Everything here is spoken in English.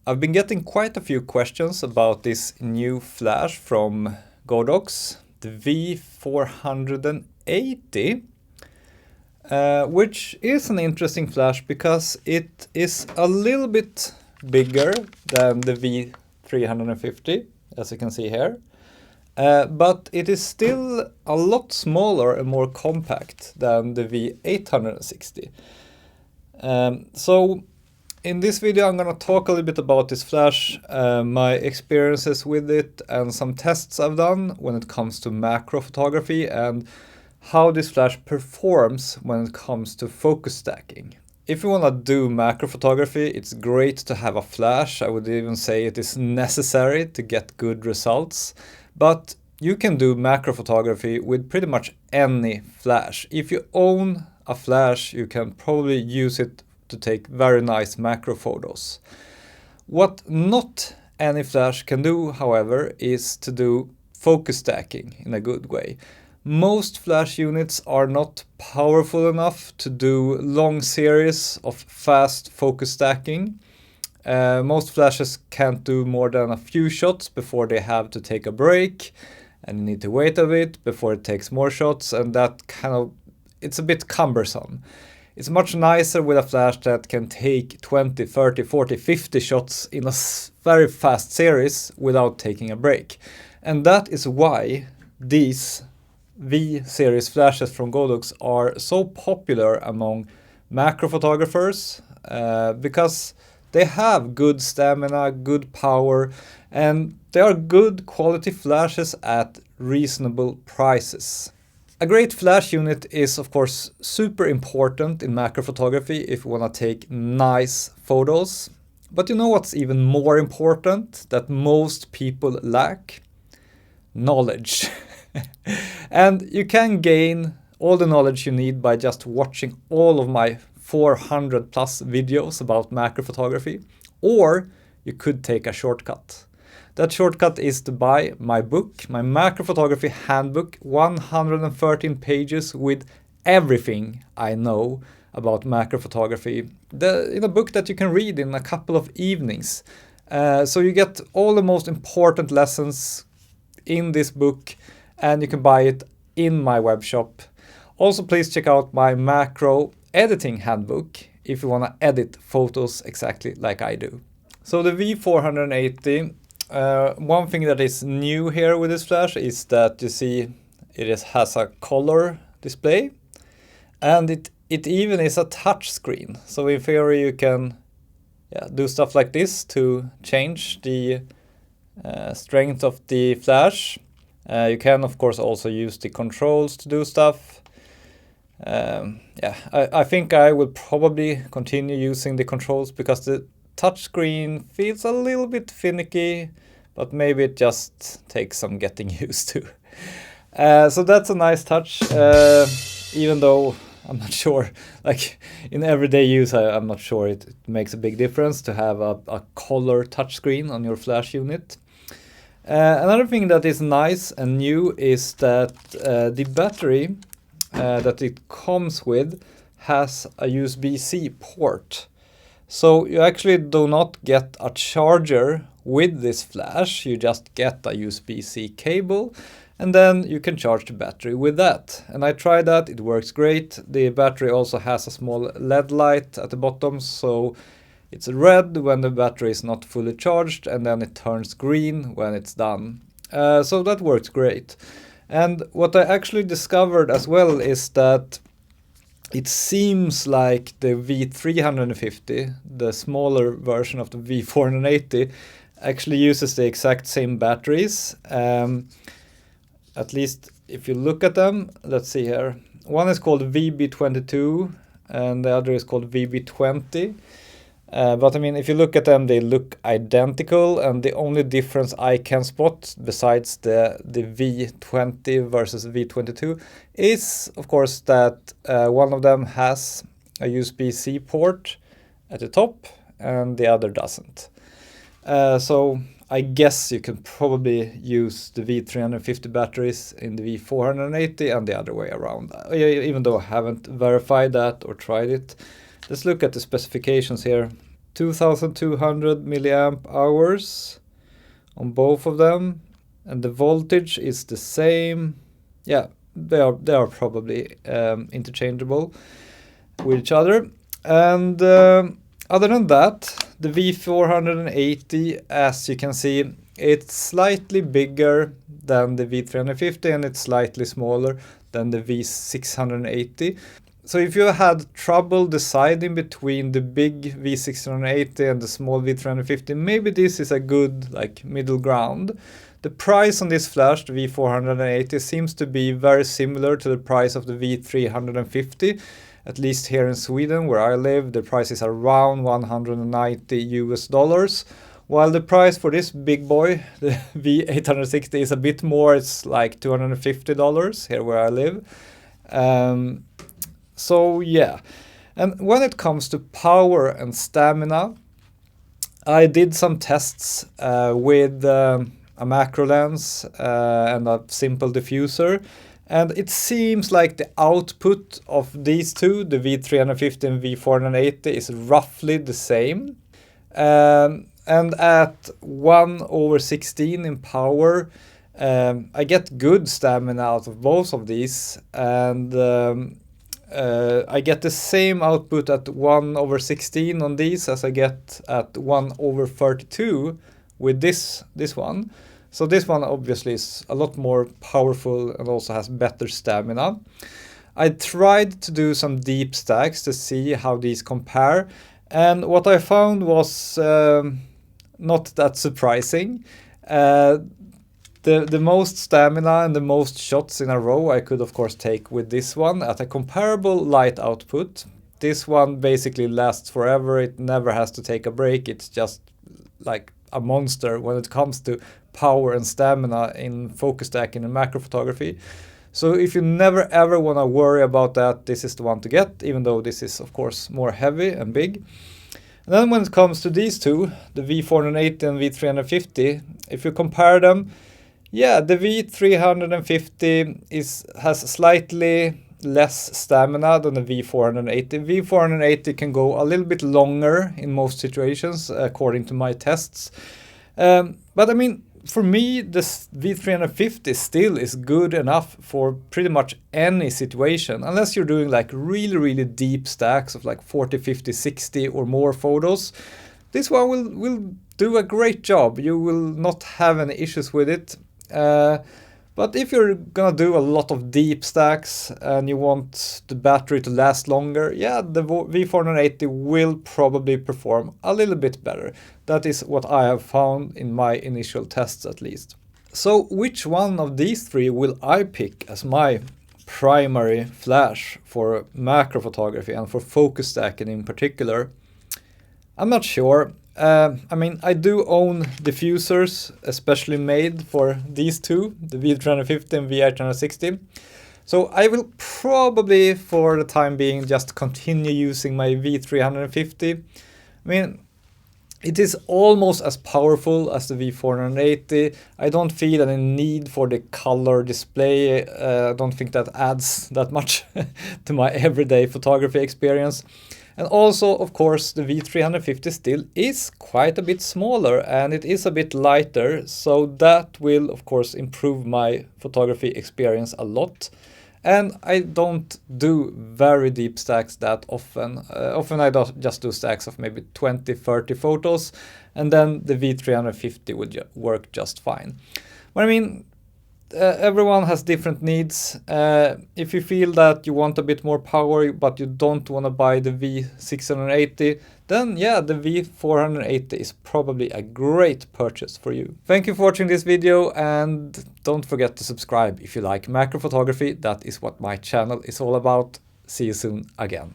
I've been getting quite a few questions about this new flash from Godox, the v480, which is an interesting flash because it is a little bit bigger than the v350, as you can see here, but it is still a lot smaller and more compact than the v860. So in this video I'm going to talk a little bit about this flash, my experiences with it and some tests I've done when it comes to macro photography and how this flash performs when it comes to focus stacking. If you want to do macro photography, it's great to have a flash. I would even say it is necessary to get good results. But you can do macro photography with pretty much any flash. If you own a flash, you can probably use it to take very nice macro photos. What not any flash can do, however, is to do focus stacking in a good way. Most flash units are not powerful enough to do long series of fast focus stacking. Most flashes can't do more than a few shots before they have to take a break, and you need to wait a bit before it takes more shots, and that it's a bit cumbersome. It's much nicer with a flash that can take 20, 30, 40, 50 shots in a very fast series without taking a break. And that is why these V-series flashes from Godox are so popular among macro photographers because they have good stamina, good power, and they are good quality flashes at reasonable prices. A great flash unit is of course super important in macro photography if you want to take nice photos. But you know what's even more important that most people lack? Knowledge. And you can gain all the knowledge you need by just watching all of my 400 plus videos about macro photography, or you could take a shortcut. That shortcut is to buy my book, my macro photography handbook, 113 pages with everything I know about macro photography. In a book that you can read in a couple of evenings. So you get all the most important lessons in this book, and you can buy it in my web shop. Also, please check out my macro editing handbook if you want to edit photos exactly like I do. So the v480, one thing that is new here with this flash is that you see it has a color display, and it even is a touch screen. So in theory you can do stuff like this to change the strength of the flash. You can of course also use the controls to do stuff. I think I will probably continue using the controls because the touchscreen feels a little bit finicky, but maybe it just takes some getting used to. So that's a nice touch, even though I'm not sure, like in everyday use, I'm not sure it makes a big difference to have a color touchscreen on your flash unit. Another thing that is nice and new is that the battery that it comes with has a USB-C port. So you actually do not get a charger with this flash, you just get a USB-C cable, and then you can charge the battery with that. And I tried that, it works great. The battery also has a small LED light at the bottom, so it's red when the battery is not fully charged, and then it turns green when it's done. So that works great. And what I actually discovered as well is that it seems like the v350, the smaller version of the v480, actually uses the exact same batteries. At least if you look at them, let's see here. One is called VB22 and the other is called VB20. But I mean, if you look at them, they look identical, and the only difference I can spot besides the V20 versus V22 is, of course, that one of them has a USB-C port at the top and the other doesn't. So I guess you can probably use the V350 batteries in the V480 and the other way around, even though I haven't verified that or tried it. Let's look at the specifications here. 2200 milliamp hours on both of them, and the voltage is the same. Yeah, they are probably interchangeable with each other. And other than that, the v480, as you can see, it's slightly bigger than the v350 and it's slightly smaller than the v680. So if you had trouble deciding between the big v680 and the small v350, maybe this is a good like middle ground. The price on this flash, the v480, seems to be very similar to the price of the v350. At least here in Sweden, where I live, the price is around $190 US, while the price for this big boy, the v860, is a bit more. It's like $250 here where I live. So yeah, and when it comes to power and stamina, I did some tests with a macro lens and a simple diffuser, and it seems like the output of these two, the v350 and v480, is roughly the same. And at 1/16 in power, I get good stamina out of both of these, and I get the same output at 1/16 on these as I get at 1/32 with this one. So this one obviously is a lot more powerful and also has better stamina. I tried to do some deep stacks to see how these compare, and what I found was not that surprising. The most stamina and the most shots in a row I could of course take with this one at a comparable light output. This one basically lasts forever, it never has to take a break, it's just like a monster when it comes to power and stamina in focus stacking and macro photography. So if you never ever want to worry about that, this is the one to get, even though this is of course more heavy and big. And then when it comes to these two, the v480 and v350, if you compare them, yeah, the v350 has slightly less stamina than the v480. v480 can go a little bit longer in most situations, according to my tests. But I mean, for me, this v350 still is good enough for pretty much any situation, unless you're doing like really deep stacks of like 40, 50, 60 or more photos. This one will do a great job. You will not have any issues with it. But if you're gonna do a lot of deep stacks and you want the battery to last longer, yeah, the v480 will probably perform a little bit better. That is what I have found in my initial tests at least. So which one of these three will I pick as my primary flash for macro photography and for focus stacking in particular? I'm not sure. I mean, I do own diffusers, especially made for these two, the v350 and v860. So I will probably, for the time being, just continue using my v350. I mean, it is almost as powerful as the v480. I don't feel any need for the color display. I don't think that adds that much to my everyday photography experience. And also, of course, the v350 still is quite a bit smaller and it is a bit lighter, so that will, of course, improve my photography experience a lot. And I don't do very deep stacks that often. Often I just do stacks of maybe 20, 30 photos, and then the v350 would work just fine. But I mean, everyone has different needs. If you feel that you want a bit more power but you don't want to buy the v680, then yeah, the v480 is probably a great purchase for you. Thank you for watching this video, and don't forget to subscribe if you like macro photography. That is what my channel is all about. See you soon again.